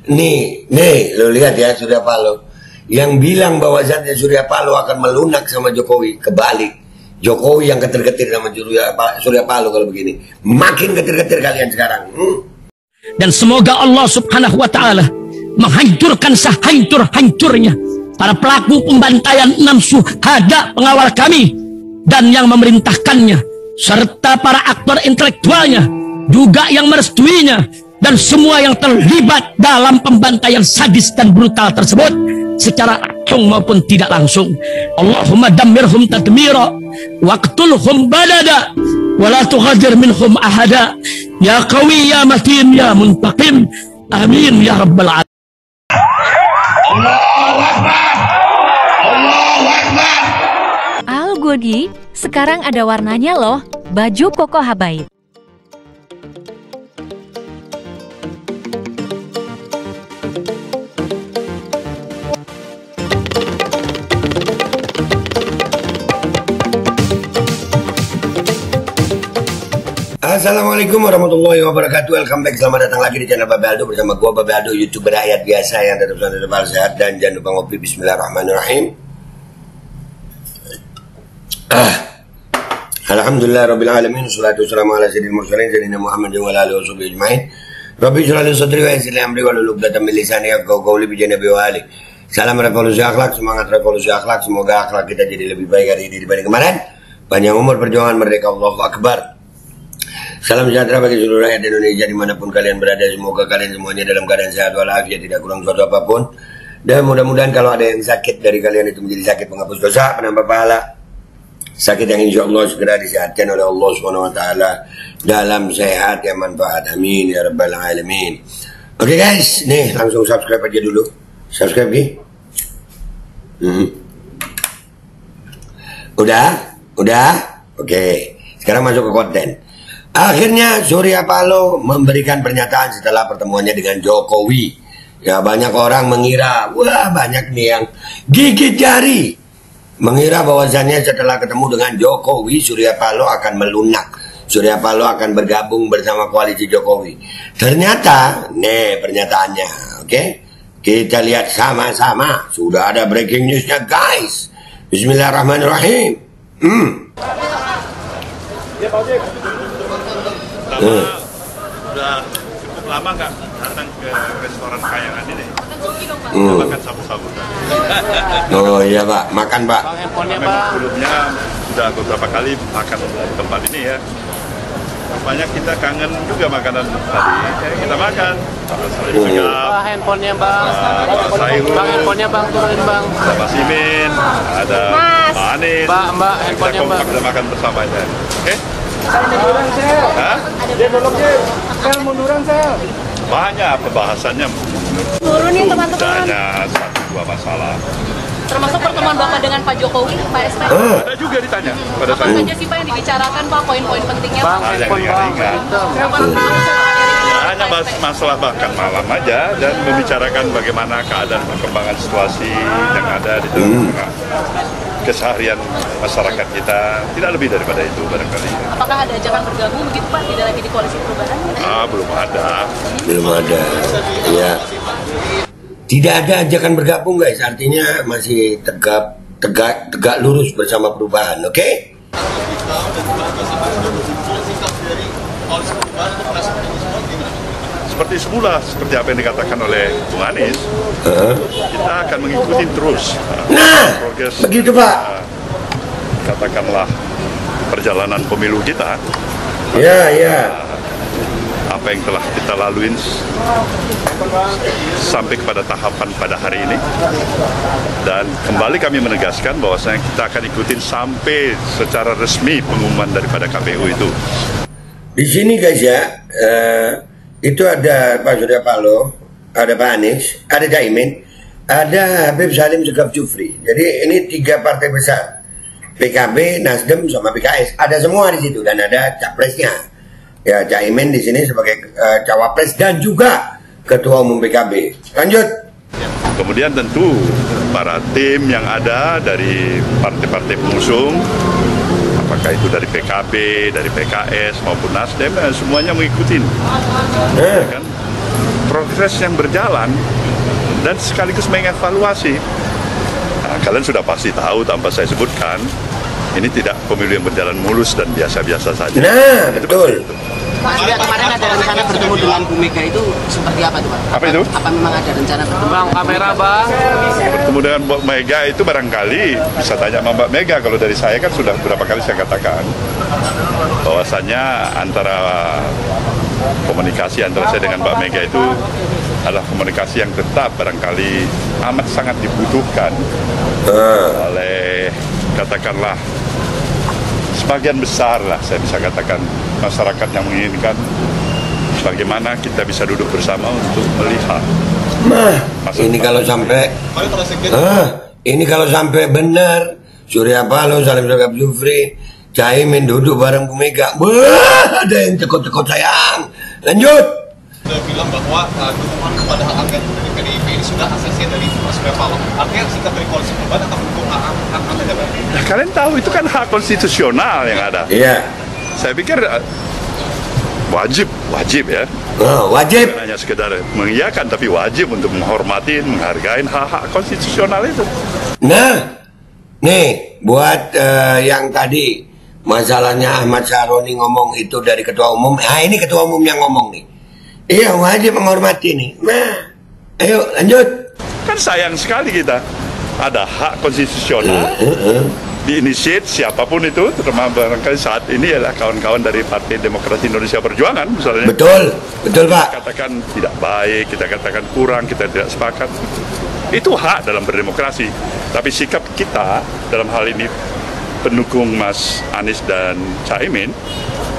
Nih, lo lihat ya Surya Paloh. Yang bilang bahwasannya Surya Paloh akan melunak sama Jokowi, kebalik. Jokowi yang ketir-ketir sama Surya Paloh kalau begini. Makin ketir-ketir kalian sekarang. Dan semoga Allah Subhanahu wa Ta'ala menghancurkan sehancur-hancurnya para pelaku pembantaian 6 syuhada pengawal kami dan yang memerintahkannya, serta para aktor intelektualnya juga yang merestuinya, dan semua yang terlibat dalam pembantaian sadis dan brutal tersebut secara langsung maupun tidak langsung. Allahumma dammirhum tadmira waqtulhum badada wala tughadir minhum ahada ya qawi ya matin ya muntaqim amin ya rabbal alamin. Allahu Akbar, Allahu Akbar. Al Godi, sekarang ada warnanya loh, baju Koko Habaib. Assalamualaikum warahmatullahi wabarakatuh. Welcome back, selamat datang lagi di channel Babe Aldo bersama gua Babe Aldo, YouTuber rakyat biasa yang tetap sehat dan jangan lupa ngopi. Bismillahirrahmanirrahim. Alhamdulillah rabbil alamin, wassalatu wassalamu ala sayyidil mursalin sayyidina Muhammadin wa ala alihi washabihi ajmain. Rabbi shrah li sadri wa yassir li amri wahlul 'uqdatam min lisani yafqahu qawli bi janabi wa ali. Salam revolusi akhlak, semangat revolusi akhlak. Semoga akhlak kita jadi lebih baik hari ini dibanding kemarin. Panjang umur, perjuangan merdeka, Allahu Akbar. Salam sejahtera bagi seluruh rakyat Indonesia dimanapun kalian berada. Semoga kalian semuanya dalam keadaan sehat walafiat, tidak kurang suatu apapun. Dan mudah-mudahan kalau ada yang sakit dari kalian itu menjadi sakit penghapus dosa, penambah pahala. Sakit yang insya Allah segera disehatkan oleh Allah SWT dalam sehat yang manfaat. Amin ya rabbal alamin. Oke guys, nih langsung subscribe aja dulu. Subscribe Ki. Udah. Oke. Sekarang masuk ke konten. Akhirnya Surya Paloh memberikan pernyataan setelah pertemuannya dengan Jokowi. Ya, banyak orang mengira, wah banyak nih yang gigit jari, mengira bahwasannya setelah ketemu dengan Jokowi, Surya Paloh akan melunak. Surya Paloh akan bergabung bersama koalisi Jokowi. Ternyata, nih pernyataannya, oke? Kita lihat sama-sama. Sudah ada breaking newsnya guys. Bismillahirrahmanirrahim. Udah cukup lama nggak datang ke restoran kayangan ini. Makan sabu-sabu. Oh iya Pak, makan Pak. Memang sebelumnya sudah beberapa kali makan tempat ini ya. Rupanya kita kangen juga makanan tadi. Kita makan. Handphonenya bang. Sayur. Bang, handphonenya bang, turunin bang. Ada Pak Simin, ada Pak Anies. Mbak, handphonenya bang. Kita makan bersamanya. Oke? Munduran sel. Banyak pembahasannya. Turunin teman-teman. Hanya satu dua masalah. Termasuk pertemuan Bapak dengan Pak Jokowi, Pak SP. Ada juga ditanya pada Apa saya. saja sih Pak yang dibicarakan Pak, poin-poin pentingnya Bang, Pak? Yang ringan-ringan. Hanya masalah bahkan malam aja dan membicarakan bagaimana keadaan perkembangan situasi yang ada di tengah keseharian masyarakat kita, tidak lebih daripada itu barangkali. Apakah ada ajakan bergabung begitu Pak, tidak lagi di koalisi perubahan? Belum ada. Ya. Tidak ada ajakan bergabung guys, artinya masih tegak lurus bersama perubahan, oke? Seperti semula, seperti apa yang dikatakan oleh Bung Anies, kita akan mengikuti terus progres. Begitu Pak. Katakanlah perjalanan pemilu kita. Ya. Apa yang telah kita laluin sampai kepada tahapan pada hari ini, dan kembali kami menegaskan bahwasanya kita akan ikutin sampai secara resmi pengumuman daripada KPU itu. Di sini guys ya, itu ada Pak Surya Paloh, ada Pak Anies, ada Caimin, ada Habib Salim Segaf Jufri. Jadi ini 3 partai besar, PKB, Nasdem, sama PKS. Ada semua di situ dan ada capresnya. Ya, Caimin di sini sebagai cawapres dan juga ketua umum PKB. Lanjut. Kemudian tentu para tim yang ada dari partai-partai pengusung, apakah itu dari PKB, dari PKS maupun Nasdem, semuanya mengikuti. Kan? progres yang berjalan dan sekaligus mengevaluasi. Nah, kalian sudah pasti tahu tanpa saya sebutkan, ini tidak pemilu yang berjalan mulus dan biasa-biasa saja. Nah, betul. Pak Surya, kemarin ada rencana bertemu dengan Bu Mega itu seperti apa tuh Pak? Apa itu? Apa memang ada rencana bertemu? Bang, kamera bang. Bertemu dengan Mbak Mega itu barangkali bisa tanya sama Mbak Mega. Kalau dari saya kan sudah beberapa kali saya katakan bahwasannya antara komunikasi antara saya dengan Mbak Mega itu adalah komunikasi yang tetap barangkali amat sangat dibutuhkan oleh katakanlah sebagian besar lah, saya bisa katakan masyarakat yang menginginkan bagaimana kita bisa duduk bersama untuk melihat. Ini kalau sampai benar Surya Paloh, Salim Segaf Jufri, Caimin duduk bareng Bu Mega, wah, ada yang cekot-cekot sayang. Lanjut. Sudah bilang bahwa dukungan kepada hak angket dari PDIP ini sudah ACC dari Surya Paloh. Artinya sikap dari koalisi perubahan akan mendukung hak angket ya Pak? Nah, kalian tahu itu kan hak konstitusional yang ada. Iya. Saya pikir wajib ya. Oh, wajib. Bukan hanya sekedar mengiyakan, tapi wajib untuk menghormati, menghargai hak-hak konstitusional itu. Nah, nih buat yang tadi masalahnya Ahmad Syaroni ngomong itu dari ketua umum. Ah, ini ketua umum yang ngomong nih. Iya, wajib menghormati nih. Nah, ayo lanjut. Kan sayang sekali kita ada hak konstitusional diinisiat siapapun itu, terutama barangkali saat ini adalah kawan-kawan dari Partai Demokrasi Indonesia Perjuangan misalnya. Betul Pak. Kita katakan tidak baik, kita katakan kurang, kita tidak sepakat. Itu hak dalam berdemokrasi. Tapi sikap kita dalam hal ini pendukung Mas Anies dan Caimin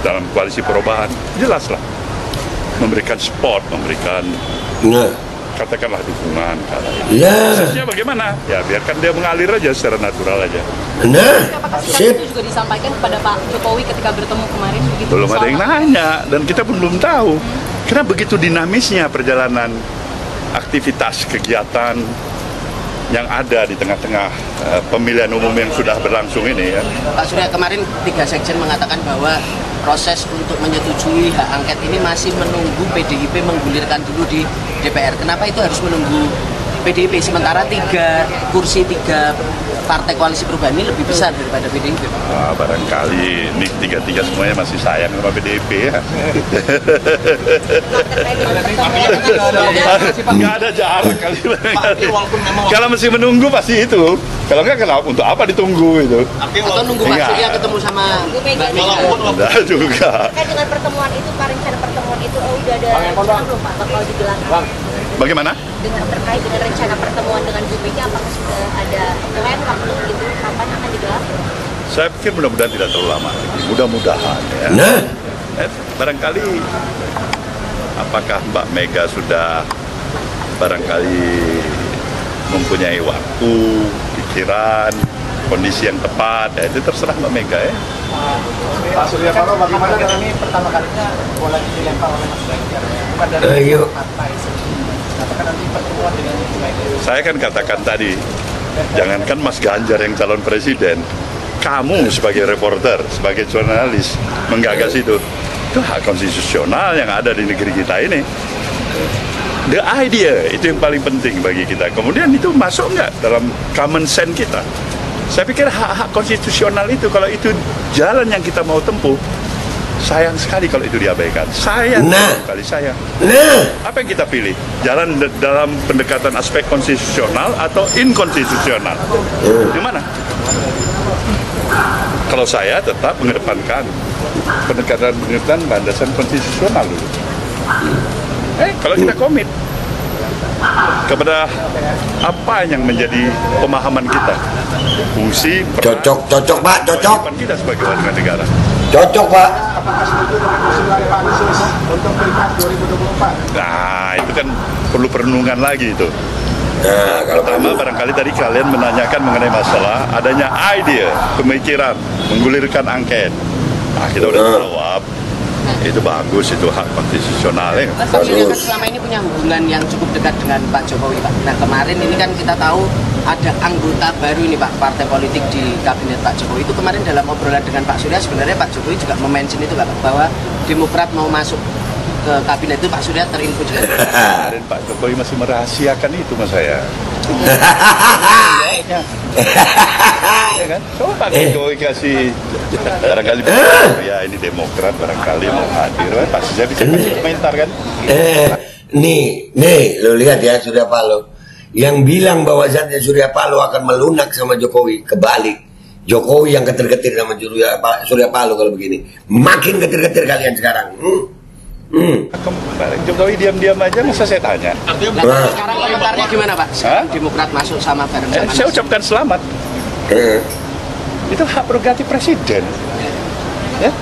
dalam koalisi perubahan jelaslah memberikan support, memberikan katakanlah dukungan karena ini. Prosesnya bagaimana? Ya biarkan dia mengalir aja secara natural aja. Apakah sikap itu juga disampaikan kepada Pak Jokowi ketika bertemu kemarin? Begitu, Belum ada yang nanya dan kita pun belum tahu. Karena begitu dinamisnya perjalanan aktivitas kegiatan yang ada di tengah-tengah pemilihan umum yang sudah berlangsung ini ya. Pak Surya, kemarin 3 sekjen mengatakan bahwa proses untuk menyetujui hak angket ini masih menunggu PDIP menggulirkan dulu di DPR. Kenapa itu harus menunggu PDIP sementara 3 kursi 3 partai koalisi perubahan ini lebih besar daripada PDIP? Barangkali ini 3-3 semuanya masih sayang sama PDIP ya. Nggak ada jarak kali. Kalau masih menunggu pasti itu. Kalau nggak kenapa? Untuk apa ditunggu itu? Atau nunggu Pak Surya ketemu sama Mbak Mega? Enggak juga. Terkait dengan pertemuan itu, Pak, rencana pertemuan itu udah ada rencana belum Pak bakal digelar? Bagaimana? Terkait dengan rencana pertemuan dengan Bu Mega, apakah sudah ada plan waktu gitu kapan akan digelar? Saya pikir mudah-mudahan tidak terlalu lama. Mudah-mudahan ya. Barangkali apakah Mbak Mega sudah barangkali mempunyai waktu, pikiran, kondisi yang tepat, ya itu terserah Mbak Mega ya. Pak Surya Paloh, bagaimana ini pertama kalinya bola dilempar oleh Mas Ganjar? Ayo. Saya kan katakan tadi, jangankan Mas Ganjar yang calon presiden, kamu sebagai reporter, sebagai jurnalis menggagas itu hak konstitusional yang ada di negeri kita ini. The idea itu yang paling penting bagi kita. Kemudian itu masuk nggak dalam common sense kita? Saya pikir hak-hak konstitusional itu, kalau itu jalan yang kita mau tempuh, sayang sekali kalau itu diabaikan. Sayang sekali sayang. Apa yang kita pilih? Jalan dalam pendekatan aspek konstitusional atau inkonstitusional? Gimana? Kalau saya tetap mengedepankan pendekatan landasan konstitusional dulu. Kalau kita komit kepada apa yang menjadi pemahaman kita, fungsi cocok Pak, cocok kita sebagai warga negara. Cocok Pak. Nah itu kan perlu perenungan lagi itu. Nah, pertama barangkali tadi kalian menanyakan mengenai masalah adanya ide, pemikiran menggulirkan angket. Nah kita udah jawab. Itu bagus, itu hak konstitusional ya. Pak Surya kan selama ini punya hubungan yang cukup dekat dengan Pak Jokowi, Pak. Nah kemarin ini kan kita tahu ada anggota baru ini Pak, partai politik di kabinet Pak Jokowi. Itu kemarin dalam obrolan dengan Pak Surya sebenarnya Pak Jokowi juga mention itu Pak, bahwa Demokrat mau masuk ke kabinet itu Pak Surya terinfo juga. Kemarin Pak Jokowi masih merahasiakan itu mas saya. Ya kan? Coba Pak Jokowi kasih barangkali ya ini Demokrat barangkali mau hadir, pasti saya bisa kasih komentar kan. Nih, lo lihat ya Surya Paloh. Yang bilang bahwasannya Surya Paloh akan melunak sama Jokowi, kebalik. Jokowi yang ketir-ketir sama Surya Paloh kalau begini. Makin ketir-ketir kalian sekarang. Kemarin Jokowi diam-diam aja, masa saya tanya. Sekarang komentarnya gimana Pak? Demokrat masuk sama bareng sama Saya ucapkan selamat. Itu hak prerogatif presiden. Ya?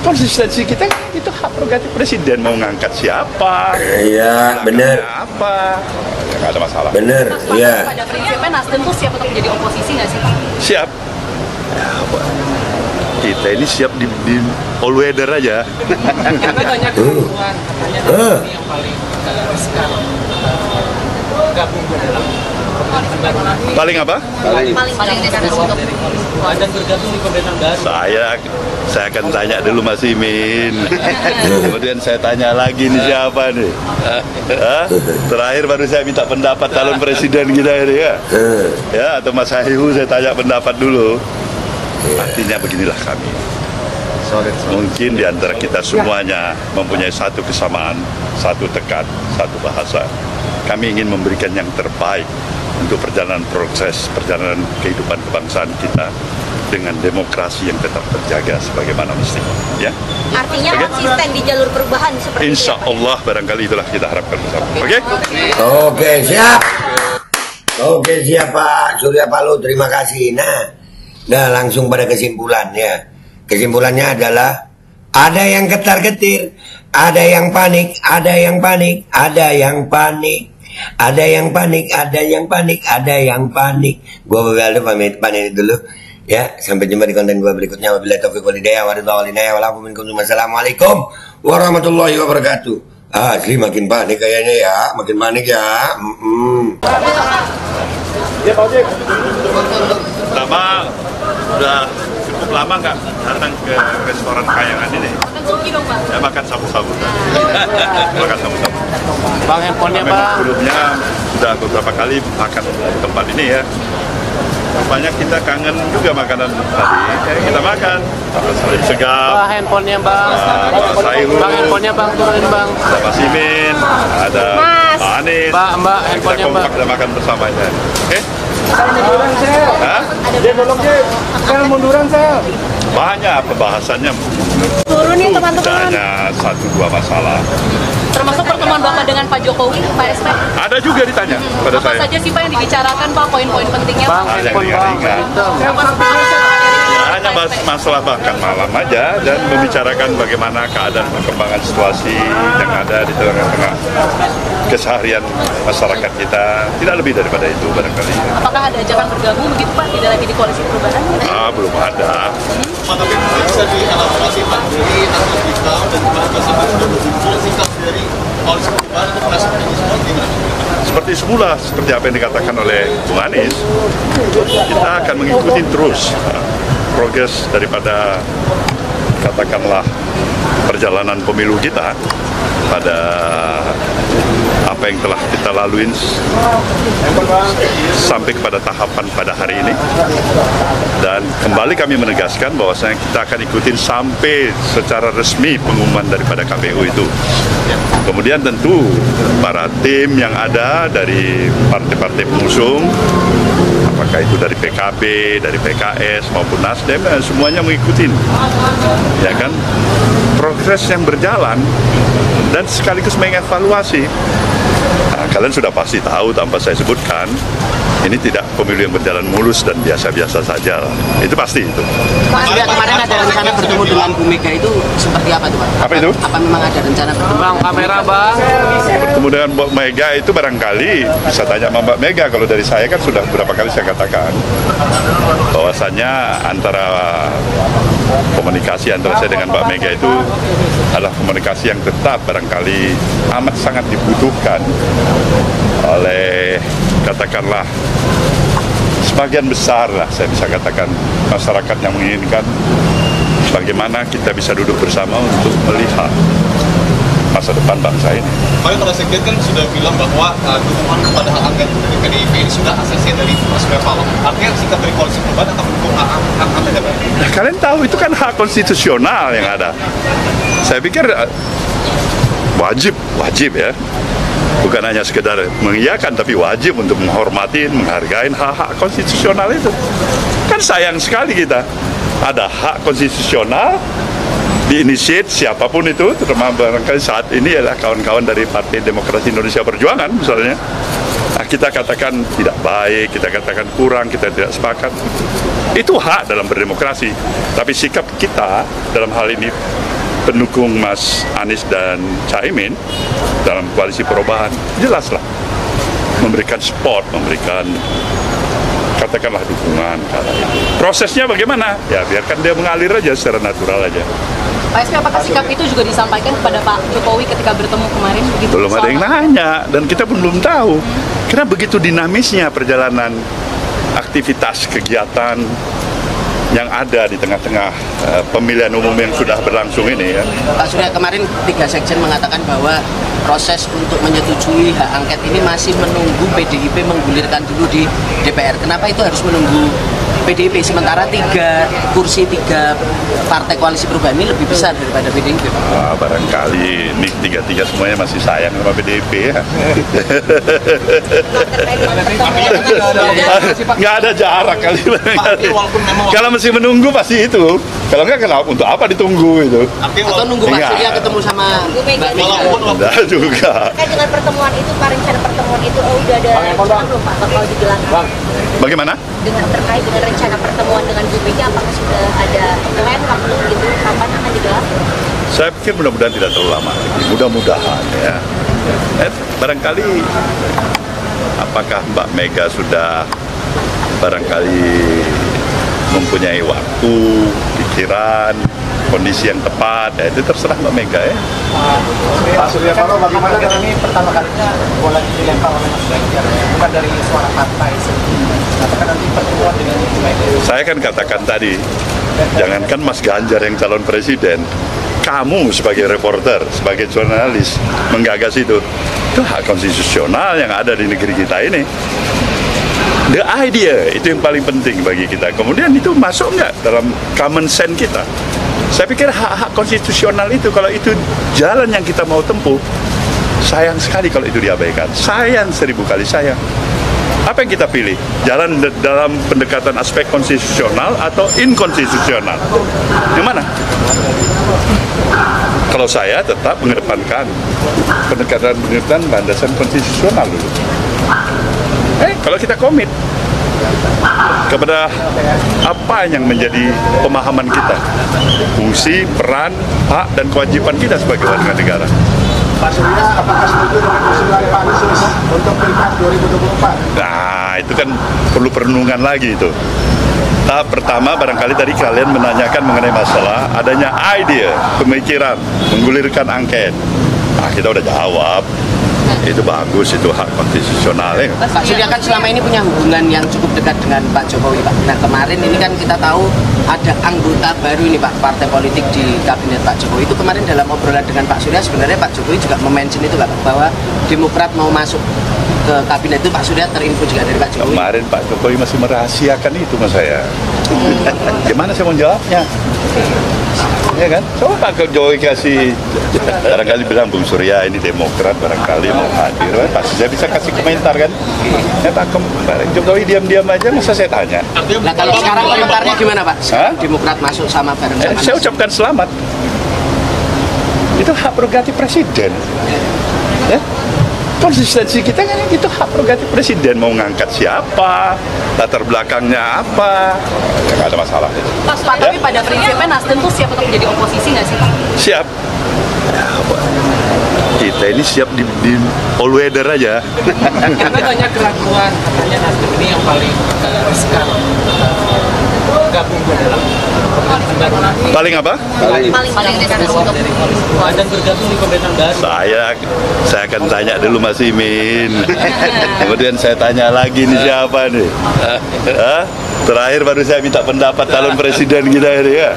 Konsistensi kita itu hak prerogatif presiden, mau ngangkat siapa? Iya, benar. Apa? Ya, nggak ada masalah. Benar, iya. Pada prinsipnya Nasdem tuh siap untuk menjadi oposisi nggak sih Pak? Siap. Ya, kita ini siap di all weather aja. Karena banyak perempuan katanya yang paling riskan gabung dalam pemerintahan baru nanti. Paling apa? Paling riskan untuk Dan bergabung di pemerintahan baru. Saya akan tanya dulu Mas Imin. Kemudian saya tanya lagi nih siapa nih. Terakhir baru saya minta pendapat calon presiden kita ini ya. Ya, atau Mas Hayu saya tanya pendapat dulu. Artinya beginilah kami. Mungkin di antara kita semuanya mempunyai satu kesamaan, satu tekad, satu bahasa. Kami ingin memberikan yang terbaik untuk perjalanan kehidupan kebangsaan kita dengan demokrasi yang tetap terjaga sebagaimana mestinya. Ya? Artinya konsisten di jalur perubahan seperti Insya Allah barangkali itulah kita harapkan bersama. Oke? Oke, siap. Oke, siap Pak Surya Paloh, terima kasih. Nah, langsung pada kesimpulan ya. Kesimpulannya adalah ada yang ketar-ketir, ada yang panik, ada yang panik, ada yang panik, ada yang panik, ada yang panik, ada yang panik. Gua Bapak Aldo pamit dulu. Ya, sampai jumpa di konten gua berikutnya. Wabillahi taufiq wal hidayah, wassalamualaikum warahmatullahi wabarakatuh. Asli makin panik kayaknya ya, makin panik ya. Ya Pak Ojek. Pertama, udah cukup lama nggak datang ke restoran Kayangan ini. makan suki dong Pak. Ya makan sabu-sabu. Makan sabu-sabu. Bang, handphonenya Bang. Sebelumnya sudah beberapa kali makan di tempat ini ya. Rupanya kita kangen juga makanan tadi. Kita makan. Salim Segaf. Bang, handphonenya Bang. Sayur. Bang, handphonenya Bang, turunin Bang. Ada Pak Simin. Ada Pak Anies. Mbak, handphonenya Mbak. Kita makan bersamanya. Oke? Munduran saya. Hah? Dia tolong saya munduran saya. Banyak pembahasannya. Turun nih teman-teman. Tidak hanya satu dua masalah. Termasuk pertemuan Bapak dengan Pak Jokowi, Pak SP. Ada juga ditanya pada Apa saya. saja sih Pak yang dibicarakan Pak, poin-poin pentingnya Pak? Bang, Yang handphone Bang. ringan-ringan. Hanya masalah bahkan malam aja dan membicarakan bagaimana keadaan perkembangan situasi yang ada di tengah-tengah keseharian masyarakat kita. Tidak lebih daripada itu barangkali. Apakah ada ajakan bergabung begitu Pak, tidak lagi di koalisi perubahan? Belum ada. Pak, tapi bisa dielaborasi Pak dari atau kita dan juga sikap dari koalisi perubahan untuk melaksanakan ini semua gimana? Seperti semula, seperti apa yang dikatakan oleh Bung Anies, kita akan mengikuti terus progres daripada katakanlah perjalanan pemilu kita pada apa yang telah kita lalui sampai kepada tahapan pada hari ini. Dan kembali kami menegaskan bahwasanya kita akan ikutin sampai secara resmi pengumuman daripada KPU itu. Kemudian tentu para tim yang ada dari partai-partai pengusung, apakah itu dari PKB, dari PKS maupun Nasdem, semuanya mengikuti, ya kan, progres yang berjalan dan sekaligus mengevaluasi. Nah, kalian sudah pasti tahu tanpa saya sebutkan, ini tidak pemilu yang berjalan mulus dan biasa-biasa saja. Itu pasti itu. Pak Surya kemarin ada rencana bertemu dengan Bu Mega itu seperti apa tuh Pak? Apa itu? Apa memang ada rencana bertemu? Bang, kamera Bang. Bertemu dengan Mbak Mega itu barangkali bisa tanya sama Mbak Mega. Kalau dari saya kan sudah beberapa kali saya katakan bahwasannya antara komunikasi antara saya dengan Mbak Mega itu adalah komunikasi yang tetap barangkali amat sangat dibutuhkan oleh katakanlah sebagian besar lah saya bisa katakan masyarakat yang menginginkan bagaimana kita bisa duduk bersama untuk melihat masa depan bangsa ini. Kemarin pada sekjen kan sudah bilang bahwa dukungan kepada hak angket dari PDIP ini sudah ACC dari Surya Paloh. Artinya sikap dari koalisi perubahan akan mendukung hak angket DPR. Nah, kalian tahu itu kan hak konstitusional yang ada. Saya pikir wajib ya. Bukan hanya sekedar mengiyakan, tapi wajib untuk menghormati, menghargai hak-hak konstitusional itu. Kan sayang sekali kita ada hak konstitusional diinisiat siapapun itu, terutama barangkali saat ini adalah kawan-kawan dari Partai Demokrasi Indonesia Perjuangan misalnya. Nah, kita katakan tidak baik, kita katakan kurang, kita tidak sepakat. Itu hak dalam berdemokrasi. Tapi sikap kita dalam hal ini pendukung Mas Anies dan Caimin dalam koalisi perubahan jelaslah memberikan support, memberikan katakanlah dukungan kala itu. Prosesnya bagaimana? Ya biarkan dia mengalir aja secara natural aja. Pak SP, apakah sikap itu juga disampaikan kepada Pak Jokowi ketika bertemu kemarin? Begitu, belum ada yang nanya dan kita pun belum tahu. Karena begitu dinamisnya perjalanan aktivitas kegiatan yang ada di tengah-tengah pemilihan umum yang sudah berlangsung ini ya. Pak Surya, kemarin 3 sekjen mengatakan bahwa proses untuk menyetujui hak angket ini masih menunggu PDIP menggulirkan dulu di DPR. Kenapa itu harus menunggu PDIP? Sementara 3 kursi 3 partai koalisi perubahan ini lebih besar daripada PDIP. Barangkali ini 3 semuanya masih sayang sama PDIP ya. Nggak ada jarak kali. Kalau masih menunggu pasti itu. Kalau nggak, kenapa? Untuk apa ditunggu itu? Atau nunggu Pak Surya ketemu sama Mbak Mega? Enggak juga. Terkait dengan pertemuan itu, Pak, rencana pertemuan itu udah ada rencana belum Pak bakal digelar? Bagaimana? Terkait dengan rencana pertemuan dengan Bu Mega, apakah sudah ada plan waktu gitu kapan akan digelar? Saya pikir mudah-mudahan tidak terlalu lama lagi. Mudah-mudahan ya. Barangkali apakah Mbak Mega sudah barangkali mempunyai waktu, pikiran, kondisi yang tepat, ya itu terserah Mbak Mega ya. Pak Surya Paloh, bagaimana kan ini pertama kalinya bola dilempar oleh Mas Ganjar, bukan dari suara partai sendiri. Apakah nanti pertemuan dengan Ibu Mega? Saya kan katakan tadi, jangankan Mas Ganjar yang calon presiden, kamu sebagai reporter, sebagai jurnalis menggagas itu hak konstitusional yang ada di negeri kita ini. The idea itu yang paling penting bagi kita. Kemudian itu masuk nggak dalam common sense kita? Saya pikir hak-hak konstitusional itu, kalau itu jalan yang kita mau tempuh, sayang sekali kalau itu diabaikan. Sayang 1000 kali sayang. Apa yang kita pilih? Jalan dalam pendekatan aspek konstitusional atau inkonstitusional? Yang mana? Kalau saya tetap mengedepankan pendekatan landasan konstitusional dulu. Kalau kita komit kepada apa yang menjadi pemahaman kita, fungsi, peran, hak, dan kewajiban kita sebagai warga negara. Pak Surya, apakah setuju dengan usulan Pak Anies untuk Pilpres 2024? Nah, itu kan perlu perenungan lagi itu. Tahap pertama barangkali tadi kalian menanyakan mengenai masalah adanya ide, pemikiran, menggulirkan angket. Nah, kita udah jawab. Itu bagus, itu hak konstitusional ya. Pak Surya kan selama ini punya hubungan yang cukup dekat dengan Pak Jokowi, Pak. Nah, kemarin ini kan kita tahu ada anggota baru ini, Pak, partai politik di kabinet Pak Jokowi. Itu kemarin dalam obrolan dengan Pak Surya, sebenarnya Pak Jokowi juga mention itu, Pak, bahwa Demokrat mau masuk ke kabinet itu. Pak Surya terinfo juga dari Pak Jokowi. Kemarin Pak Jokowi masih merahasiakan itu mas saya. Gimana saya mau jawabnya? Ya kan? Coba Pak Jokowi kasih, barangkali bilang Bung Surya ini Demokrat barangkali mau hadir, pasti saya bisa kasih komentar kan? Ya Pak Jokowi diam-diam aja, masa saya tanya? Nah kalau sekarang komentarnya gimana Pak? Demokrat masuk sama bareng sama saya ucapkan selamat. Itu hak prerogatif presiden. Ya? Konsistensi kita kan itu hak prerogatif presiden, mau ngangkat siapa, latar belakangnya apa, nggak ada masalah. Pak, tapi pada prinsipnya Nasdem tuh siap untuk menjadi oposisi nggak sih Pak? Siap. Ya, kita ini siap di all weather aja. Karena banyak keraguan, katanya Nasdem ini yang paling riskan gabung dalam pemerintahan baru nanti. Paling apa? Paling riskan untuk dan bergabung di pemerintahan baru. Saya akan tanya dulu Mas Imin. Kemudian saya tanya lagi nih siapa nih? Terakhir baru saya minta pendapat calon presiden kita ini ya.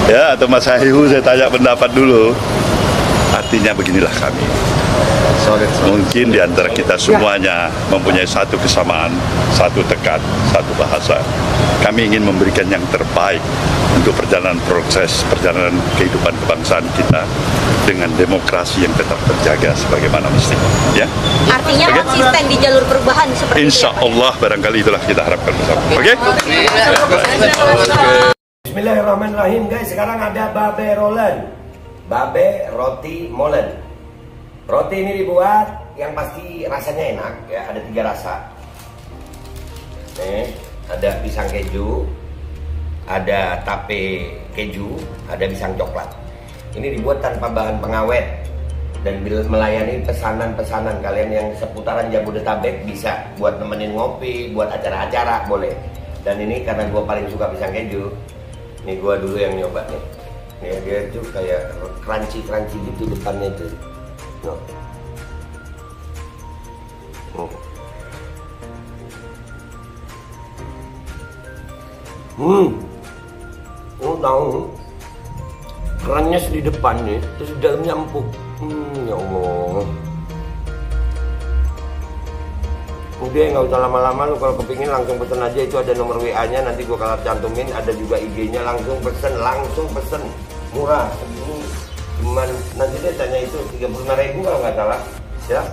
Ya, atau Mas Hayu saya tanya pendapat dulu. Artinya beginilah kami. Mungkin di antara kita semuanya mempunyai satu kesamaan, satu tekad, satu bahasa. Kami ingin memberikan yang terbaik untuk perjalanan proses, perjalanan kehidupan kebangsaan kita dengan demokrasi yang tetap terjaga sebagaimana mestinya. Ya? Artinya konsisten di jalur perubahan seperti Insya Allah barangkali itulah kita harapkan bersama. Oke? Bismillahirrahmanirrahim guys, sekarang ada babe rolen, babe roti molen. Roti ini dibuat yang pasti rasanya enak ya, ada 3 rasa. Nih, ada pisang keju, ada tape keju, ada pisang coklat. Ini dibuat tanpa bahan pengawet dan melayani pesanan-pesanan kalian yang seputaran Jabodetabek, bisa buat nemenin ngopi, buat acara-acara boleh. Dan ini karena gue paling suka pisang keju, ini gue dulu yang nyoba nih. Nih dia tuh kayak crunchy gitu depannya tuh. No. Tahu kerannya di depan nih, terus di dalamnya empuk. Ya Allah. Udah nggak usah lama-lama, lu kalau kepingin langsung pesen aja, itu ada nomor WA-nya, nanti gua kalau cantumin, ada juga IG-nya, langsung pesen, murah. Cuman nanti dia tanya itu 35.000 kalau nggak salah ya.